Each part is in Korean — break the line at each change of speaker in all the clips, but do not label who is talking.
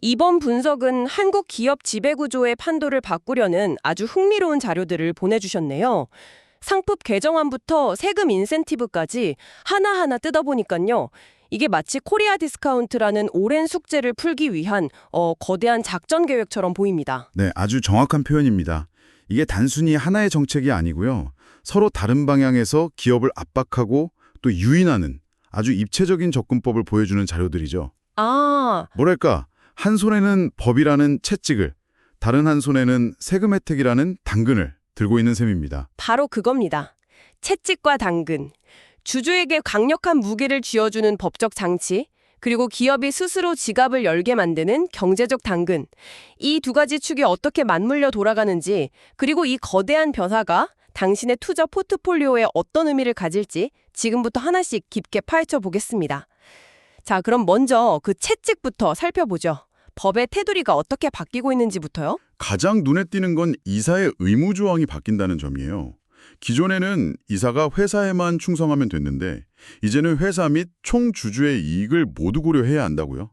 이번 분석은 한국 기업 지배구조의 판도를 바꾸려는 아주 흥미로운 자료들을 보내주셨네요. 상법 개정안부터 세금 인센티브까지 하나하나 뜯어보니까요. 이게 마치 코리아 디스카운트라는 오랜 숙제를 풀기 위한 거대한 작전 계획처럼 보입니다.
네, 아주 정확한 표현입니다. 이게 단순히 하나의 정책이 아니고요. 서로 다른 방향에서 기업을 압박하고 또 유인하는 아주 입체적인 접근법을 보여주는 자료들이죠.
아,
뭐랄까, 한 손에는 법이라는 채찍을, 다른 한 손에는 세금 혜택이라는 당근을 들고 있는 셈입니다.
바로 그겁니다. 채찍과 당근. 주주에게 강력한 무게를 쥐어주는 법적 장치, 그리고 기업이 스스로 지갑을 열게 만드는 경제적 당근. 이 두 가지 축이 어떻게 맞물려 돌아가는지, 그리고 이 거대한 변화가 당신의 투자 포트폴리오에 어떤 의미를 가질지 지금부터 하나씩 깊게 파헤쳐 보겠습니다. 자, 그럼 먼저 그 채찍부터 살펴보죠. 법의 테두리가 어떻게 바뀌고 있는지부터요?
가장 눈에 띄는 건 이사의 의무 조항이 바뀐다는 점이에요. 기존에는 이사가 회사에만 충성하면 됐는데 이제는 회사 및 총 주주의 이익을 모두 고려해야 한다고요?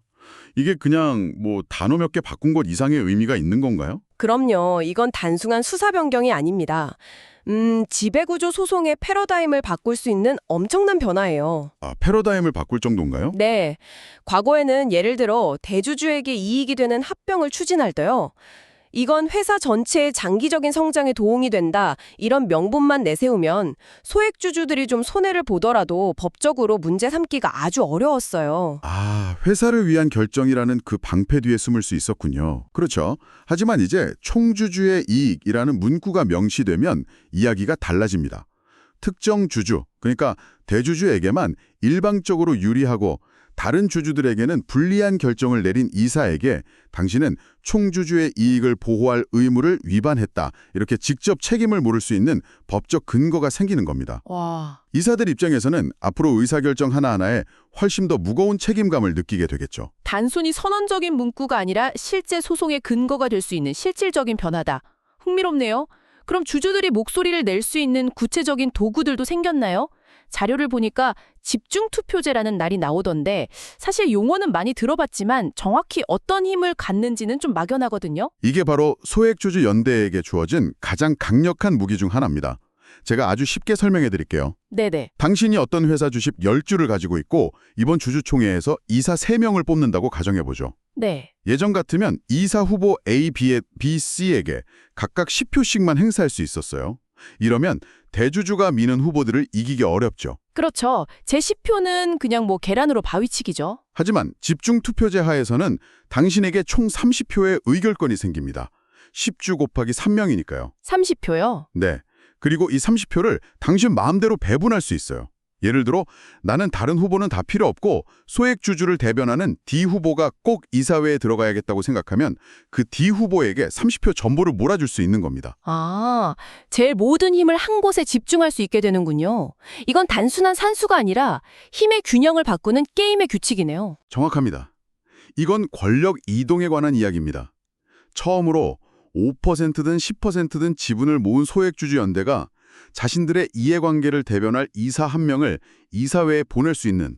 이게 그냥 단어 몇 개 바꾼 것 이상의 의미가 있는 건가요?
그럼요. 이건 단순한 수사 변경이 아닙니다. 지배구조 소송의 패러다임을 바꿀 수 있는 엄청난 변화예요.
아, 패러다임을 바꿀 정도인가요?
네. 과거에는 예를 들어 대주주에게 이익이 되는 합병을 추진할 때요. 이건 회사 전체의 장기적인 성장에 도움이 된다. 이런 명분만 내세우면 소액주주들이 좀 손해를 보더라도 법적으로 문제 삼기가 아주 어려웠어요.
아, 회사를 위한 결정이라는 그 방패 뒤에 숨을 수 있었군요. 그렇죠. 하지만 이제 총주주의 이익이라는 문구가 명시되면 이야기가 달라집니다. 특정 주주, 그러니까 대주주에게만 일방적으로 유리하고 다른 주주들에게는 불리한 결정을 내린 이사에게 당신은 총주주의 이익을 보호할 의무를 위반했다. 이렇게 직접 책임을 물을 수 있는 법적 근거가 생기는 겁니다.
와.
이사들 입장에서는 앞으로 의사결정 하나하나에 훨씬 더 무거운 책임감을 느끼게 되겠죠.
단순히 선언적인 문구가 아니라 실제 소송의 근거가 될 수 있는 실질적인 변화다. 흥미롭네요. 그럼 주주들이 목소리를 낼 수 있는 구체적인 도구들도 생겼나요? 자료를 보니까 집중투표제라는 날이 나오던데 사실 용어는 많이 들어봤지만 정확히 어떤 힘을 갖는지는 좀 막연하거든요.
이게 바로 소액주주 연대에게 주어진 가장 강력한 무기 중 하나입니다. 제가 아주 쉽게 설명해 드릴게요.
네네.
당신이 어떤 회사 주식 10주를 가지고 있고 이번 주주총회에서 이사 3명을 뽑는다고 가정해보죠.
네.
예전 같으면 이사 후보 A, B, C에게 각각 10표씩만 행사할 수 있었어요. 이러면 대주주가 미는 후보들을 이기기 어렵죠.
그렇죠. 제 10표는 그냥 계란으로 바위치기죠.
하지만 집중투표제 하에서는 당신에게 총 30표의 의결권이 생깁니다. 10주 곱하기 3명이니까요.
30표요?
네. 그리고 이 30표를 당신 마음대로 배분할 수 있어요. 예를 들어 나는 다른 후보는 다 필요 없고 소액주주를 대변하는 D 후보가 꼭 이사회에 들어가야겠다고 생각하면 그 D 후보에게 30표 전부를 몰아줄 수 있는 겁니다.
아, 제일 모든 힘을 한 곳에 집중할 수 있게 되는군요. 이건 단순한 산수가 아니라 힘의 균형을 바꾸는 게임의 규칙이네요.
정확합니다. 이건 권력 이동에 관한 이야기입니다. 처음으로 5%든 10%든 지분을 모은 소액주주 연대가 자신들의 이해관계를 대변할 이사 한 명을 이사회에 보낼 수 있는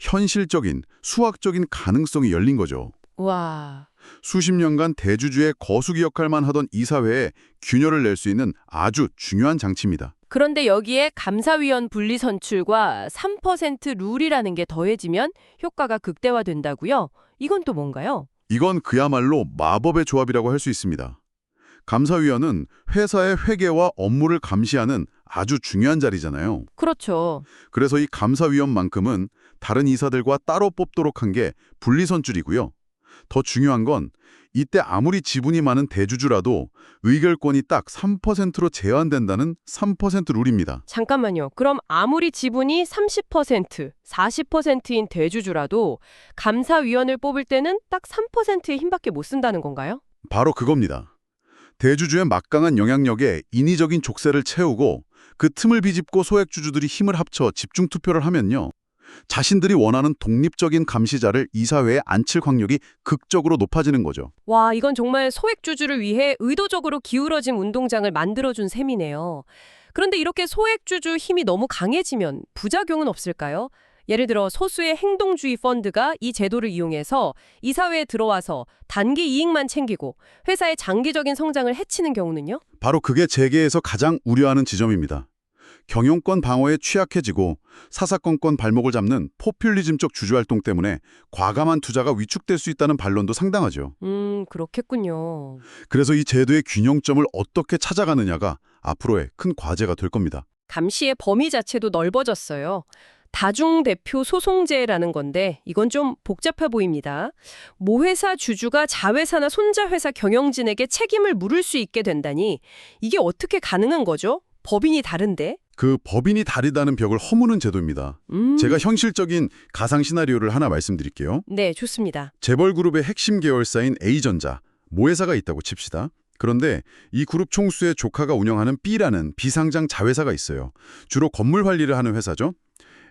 현실적인, 수학적인 가능성이 열린 거죠.
와.
수십 년간 대주주의 거수기 역할만 하던 이사회에 균열을 낼 수 있는 아주 중요한 장치입니다.
그런데 여기에 감사위원 분리 선출과 3% 룰이라는 게 더해지면 효과가 극대화된다고요? 이건 또 뭔가요?
이건 그야말로 마법의 조합이라고 할 수 있습니다. 감사위원은 회사의 회계와 업무를 감시하는 아주 중요한 자리잖아요.
그렇죠.
그래서 이 감사위원만큼은 다른 이사들과 따로 뽑도록 한 게 분리선출이고요. 더 중요한 건 이때 아무리 지분이 많은 대주주라도 의결권이 딱 3%로 제한된다는 3% 룰입니다.
잠깐만요. 그럼 아무리 지분이 30%, 40%인 대주주라도 감사위원을 뽑을 때는 딱 3%의 힘밖에 못 쓴다는 건가요?
바로 그겁니다. 대주주의 막강한 영향력에 인위적인 족쇄를 채우고 그 틈을 비집고 소액주주들이 힘을 합쳐 집중투표를 하면요. 자신들이 원하는 독립적인 감시자를 이사회에 앉힐 확률이 극적으로 높아지는 거죠.
와, 이건 정말 소액주주를 위해 의도적으로 기울어진 운동장을 만들어준 셈이네요. 그런데 이렇게 소액주주 힘이 너무 강해지면 부작용은 없을까요? 예를 들어 소수의 행동주의 펀드가 이 제도를 이용해서 이사회에 들어와서 단기 이익만 챙기고 회사의 장기적인 성장을 해치는 경우는요?
바로 그게 재계에서 가장 우려하는 지점입니다. 경영권 방어에 취약해지고 사사건건 발목을 잡는 포퓰리즘적 주주활동 때문에 과감한 투자가 위축될 수 있다는 반론도 상당하죠.
그렇겠군요.
그래서 이 제도의 균형점을 어떻게 찾아가느냐가 앞으로의 큰 과제가 될 겁니다.
감시의 범위 자체도 넓어졌어요. 다중대표 소송제라는 건데 이건 좀 복잡해 보입니다. 모회사 주주가 자회사나 손자회사 경영진에게 책임을 물을 수 있게 된다니 이게 어떻게 가능한 거죠? 법인이 다른데?
그 법인이 다르다는 벽을 허무는 제도입니다. 제가 현실적인 가상 시나리오를 하나 말씀드릴게요.
네, 좋습니다.
재벌그룹의 핵심 계열사인 A전자, 모회사가 있다고 칩시다. 그런데 이 그룹 총수의 조카가 운영하는 B라는 비상장 자회사가 있어요. 주로 건물 관리를 하는 회사죠.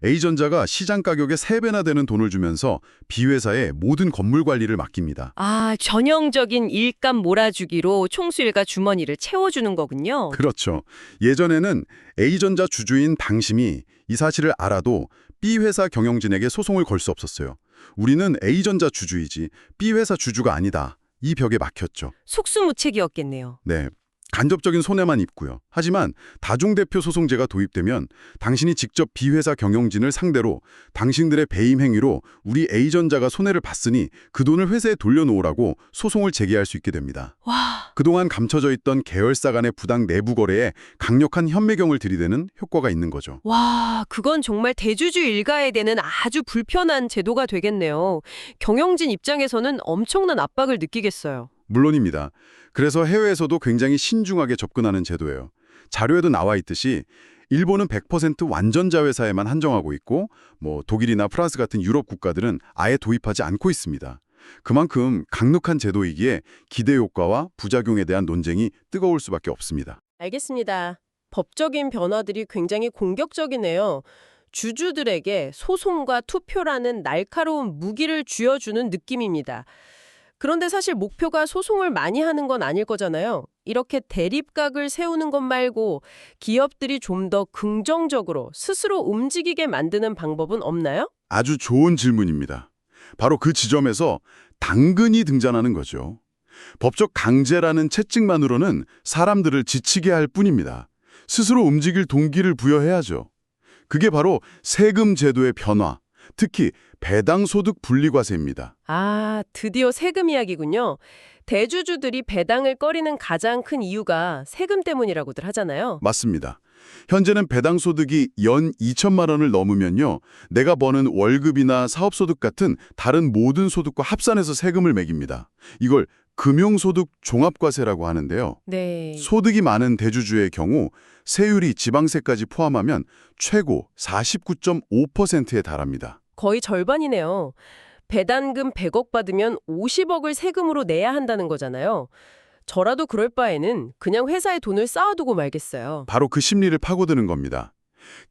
A전자가 시장 가격의 3배나 되는 돈을 주면서 B회사에 모든 건물 관리를 맡깁니다.
아, 전형적인 일감 몰아주기로 총수일가 주머니를 채워주는 거군요.
그렇죠. 예전에는 A전자 주주인 당심이 이 사실을 알아도 B회사 경영진에게 소송을 걸 수 없었어요. 우리는 A전자 주주이지 B회사 주주가 아니다. 이 벽에 막혔죠.
속수무책이었겠네요.
네. 간접적인 손해만 입고요. 하지만 다중대표 소송제가 도입되면 당신이 직접 B회사 경영진을 상대로 당신들의 배임 행위로 우리 A전자가 손해를 봤으니 그 돈을 회사에 돌려놓으라고 소송을 제기할 수 있게 됩니다.
와,
그동안 감춰져 있던 계열사 간의 부당 내부 거래에 강력한 현매경을 들이대는 효과가 있는 거죠.
그건 정말 대주주 일가에 대는 아주 불편한 제도가 되겠네요. 경영진 입장에서는 엄청난 압박을 느끼겠어요.
물론입니다. 그래서 해외에서도 굉장히 신중하게 접근하는 제도예요. 자료에도 나와 있듯이 일본은 100% 완전 자회사에만 한정하고 있고 독일이나 프랑스 같은 유럽 국가들은 아예 도입하지 않고 있습니다. 그만큼 강력한 제도이기에 기대 효과와 부작용에 대한 논쟁이 뜨거울 수밖에 없습니다.
알겠습니다. 법적인 변화들이 굉장히 공격적이네요. 주주들에게 소송과 투표라는 날카로운 무기를 쥐어주는 느낌입니다. 그런데 사실 목표가 소송을 많이 하는 건 아닐 거잖아요. 이렇게 대립각을 세우는 것 말고 기업들이 좀 더 긍정적으로 스스로 움직이게 만드는 방법은 없나요?
아주 좋은 질문입니다. 바로 그 지점에서 당근이 등장하는 거죠. 법적 강제라는 채찍만으로는 사람들을 지치게 할 뿐입니다. 스스로 움직일 동기를 부여해야죠. 그게 바로 세금 제도의 변화, 특히 배당소득 분리과세입니다.
아, 드디어 세금 이야기군요. 대주주들이 배당을 꺼리는 가장 큰 이유가 세금 때문이라고들 하잖아요.
맞습니다. 현재는 배당소득이 연 2천만 원을 넘으면요, 내가 버는 월급이나 사업소득 같은 다른 모든 소득과 합산해서 세금을 매깁니다. 이걸 금융소득 종합과세라고 하는데요.
네.
소득이 많은 대주주의 경우 세율이 지방세까지 포함하면 최고 49.5%에 달합니다.
거의 절반이네요. 배당금 100억 받으면 50억을 세금으로 내야 한다는 거잖아요. 저라도 그럴 바에는 그냥 회사에 돈을 쌓아두고 말겠어요.
바로 그 심리를 파고드는 겁니다.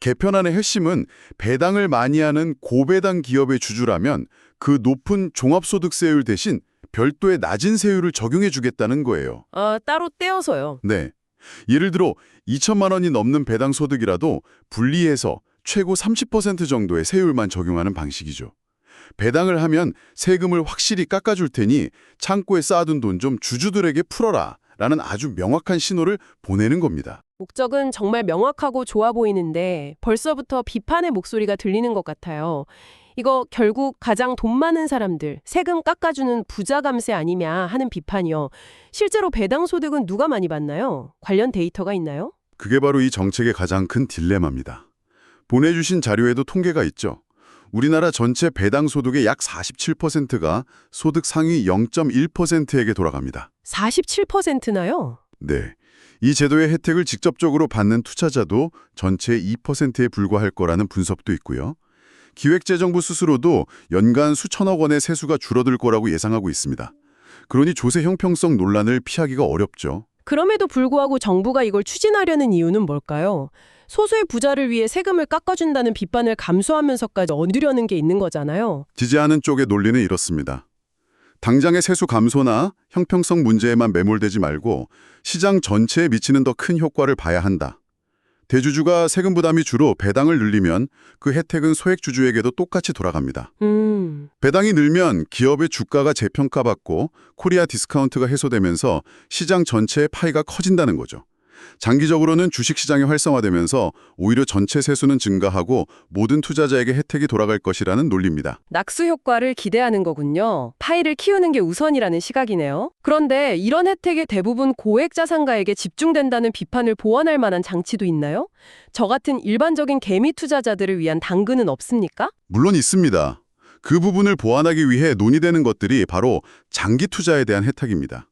개편안의 핵심은 배당을 많이 하는 고배당 기업의 주주라면 그 높은 종합소득세율 대신 별도의 낮은 세율을 적용해 주겠다는 거예요.
아, 따로 떼어서요.
네. 예를 들어 2천만 원이 넘는 배당 소득이라도 분리해서 최고 30% 정도의 세율만 적용하는 방식이죠. 배당을 하면 세금을 확실히 깎아줄 테니 창고에 쌓아둔 돈 좀 주주들에게 풀어라 라는 아주 명확한 신호를 보내는 겁니다.
목적은 정말 명확하고 좋아 보이는데 벌써부터 비판의 목소리가 들리는 것 같아요. 이거 결국 가장 돈 많은 사람들 세금 깎아주는 부자 감세 아니냐 하는 비판이요. 실제로 배당 소득은 누가 많이 받나요? 관련 데이터가 있나요?
그게 바로 이 정책의 가장 큰 딜레마입니다. 보내주신 자료에도 통계가 있죠. 우리나라 전체 배당 소득의 약 47%가 소득 상위 0.1%에게 돌아갑니다.
47%나요?
네. 이 제도의 혜택을 직접적으로 받는 투자자도 전체의 2%에 불과할 거라는 분석도 있고요. 기획재정부 스스로도 연간 수천억 원의 세수가 줄어들 거라고 예상하고 있습니다. 그러니 조세 형평성 논란을 피하기가 어렵죠.
그럼에도 불구하고 정부가 이걸 추진하려는 이유는 뭘까요? 소수의 부자를 위해 세금을 깎아준다는 비판을 감수하면서까지 얻으려는 게 있는 거잖아요.
지지하는 쪽의 논리는 이렇습니다. 당장의 세수 감소나 형평성 문제에만 매몰되지 말고 시장 전체에 미치는 더 큰 효과를 봐야 한다. 대주주가 세금 부담이 주로 배당을 늘리면 그 혜택은 소액주주에게도 똑같이 돌아갑니다. 배당이 늘면 기업의 주가가 재평가받고 코리아 디스카운트가 해소되면서 시장 전체의 파이가 커진다는 거죠. 장기적으로는 주식시장이 활성화되면서 오히려 전체 세수는 증가하고 모든 투자자에게 혜택이 돌아갈 것이라는 논리입니다.
낙수 효과를 기대하는 거군요. 파이를 키우는 게 우선이라는 시각이네요. 그런데 이런 혜택이 대부분 고액 자산가에게 집중된다는 비판을 보완할 만한 장치도 있나요? 저 같은 일반적인 개미 투자자들을 위한 당근은 없습니까?
물론 있습니다. 그 부분을 보완하기 위해 논의되는 것들이 바로 장기 투자에 대한 혜택입니다.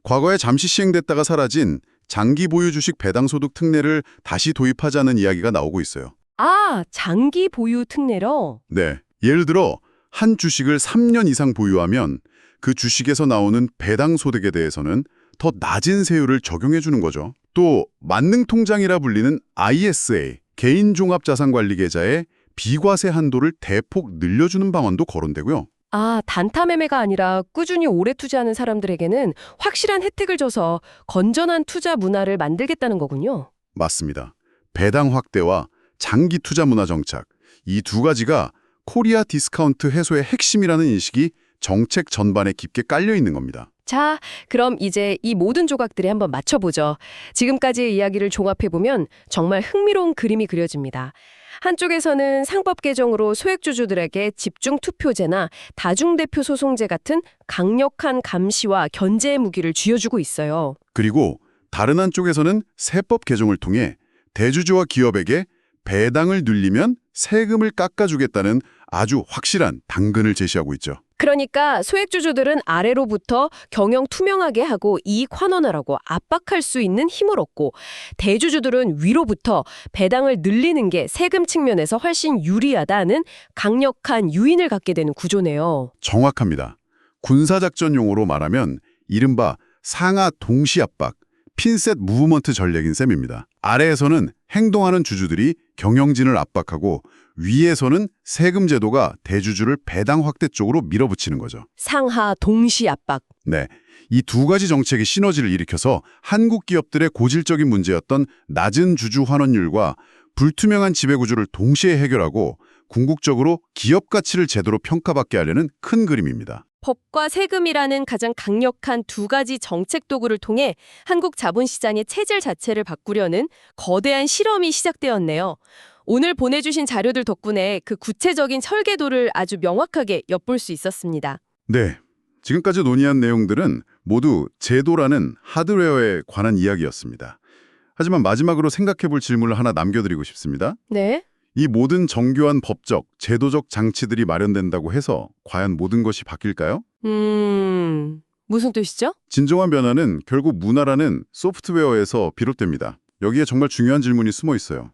과거에 잠시 시행됐다가 사라진 장기 보유 주식 배당 소득 특례를 다시 도입하자는 이야기가 나오고 있어요.
아, 장기 보유 특례로?
네. 예를 들어 한 주식을 3년 이상 보유하면 그 주식에서 나오는 배당 소득에 대해서는 더 낮은 세율을 적용해 주는 거죠. 또 만능 통장이라 불리는 ISA, 개인 종합 자산 관리 계좌의 비과세 한도를 대폭 늘려주는 방안도 거론되고요.
아, 단타 매매가 아니라 꾸준히 오래 투자하는 사람들에게는 확실한 혜택을 줘서 건전한 투자 문화를 만들겠다는 거군요.
맞습니다. 배당 확대와 장기 투자 문화 정착, 이 두 가지가 코리아 디스카운트 해소의 핵심이라는 인식이 정책 전반에 깊게 깔려 있는 겁니다.
자, 그럼 이제 이 모든 조각들에 한번 맞춰보죠. 지금까지의 이야기를 종합해보면 정말 흥미로운 그림이 그려집니다. 한쪽에서는 상법 개정으로 소액주주들에게 집중투표제나 다중대표 소송제 같은 강력한 감시와 견제의 무기를 쥐어주고 있어요.
그리고 다른 한쪽에서는 세법 개정을 통해 대주주와 기업에게 배당을 늘리면 세금을 깎아주겠다는 아주 확실한 당근을 제시하고 있죠.
그러니까 소액주주들은 아래로부터 경영 투명하게 하고 이익 환원하라고 압박할 수 있는 힘을 얻고, 대주주들은 위로부터 배당을 늘리는 게 세금 측면에서 훨씬 유리하다는 강력한 유인을 갖게 되는 구조네요.
정확합니다. 군사작전 용어로 말하면 이른바 상하 동시 압박, 핀셋 무브먼트 전략인 셈입니다. 아래에서는 행동하는 주주들이 경영진을 압박하고 위에서는 세금 제도가 대주주를 배당 확대 쪽으로 밀어붙이는 거죠.
상하 동시 압박.
네, 이 두 가지 정책이 시너지를 일으켜서 한국 기업들의 고질적인 문제였던 낮은 주주 환원율과 불투명한 지배구조를 동시에 해결하고 궁극적으로 기업 가치를 제대로 평가받게 하려는 큰 그림입니다.
법과 세금이라는 가장 강력한 두 가지 정책 도구를 통해 한국 자본시장의 체질 자체를 바꾸려는 거대한 실험이 시작되었네요. 오늘 보내주신 자료들 덕분에 그 구체적인 설계도를 아주 명확하게 엿볼 수 있었습니다.
네, 지금까지 논의한 내용들은 모두 제도라는 하드웨어에 관한 이야기였습니다. 하지만 마지막으로 생각해볼 질문을 하나 남겨드리고 싶습니다.
네?
이 모든 정교한 법적, 제도적 장치들이 마련된다고 해서 과연 모든 것이 바뀔까요?
무슨 뜻이죠?
진정한 변화는 결국 문화라는 소프트웨어에서 비롯됩니다. 여기에 정말 중요한 질문이 숨어 있어요.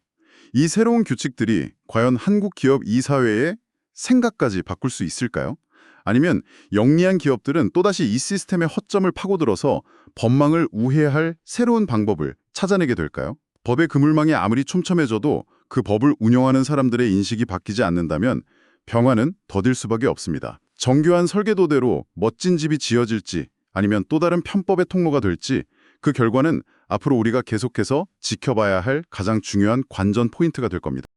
이 새로운 규칙들이 과연 한국 기업 이사회의 생각까지 바꿀 수 있을까요? 아니면 영리한 기업들은 또다시 이 시스템의 허점을 파고들어서 법망을 우회할 새로운 방법을 찾아내게 될까요? 법의 그물망이 아무리 촘촘해져도 그 법을 운영하는 사람들의 인식이 바뀌지 않는다면 평화는 더딜 수밖에 없습니다. 정교한 설계도대로 멋진 집이 지어질지 아니면 또 다른 편법의 통로가 될지 그 결과는 앞으로 우리가 계속해서 지켜봐야 할 가장 중요한 관전 포인트가 될 겁니다.